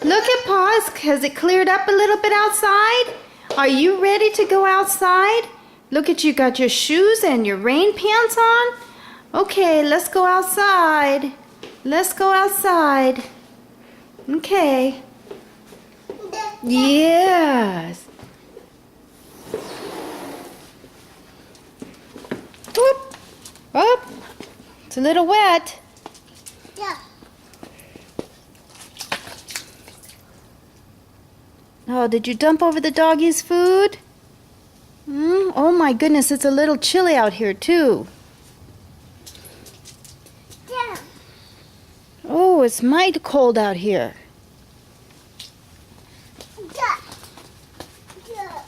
Look at Paws. Has it cleared up a little bit outside? Are you ready to go outside? Look at you, got your shoes and your rain pants on. Okay, let's go outside. Let's go outside. Okay. Yes. Whoop. Up. It's a little wet. Yeah. Oh, did you dump over the doggy's food? Oh my goodness, it's a little chilly out here too. Yeah. Oh, it's mighty cold out here. Yeah. Yeah.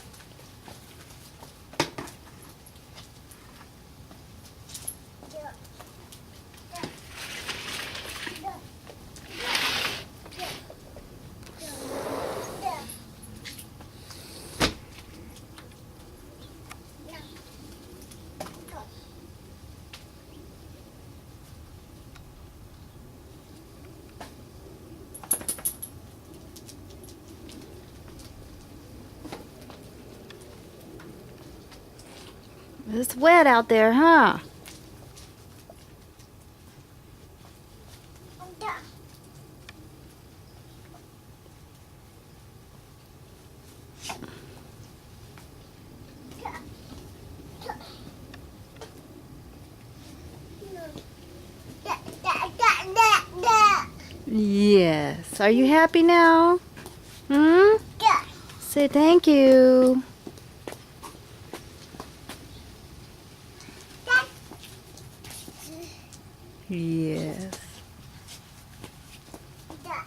It's wet out there, huh? Yes. Are you happy now? Say thank you. Yes. Yeah.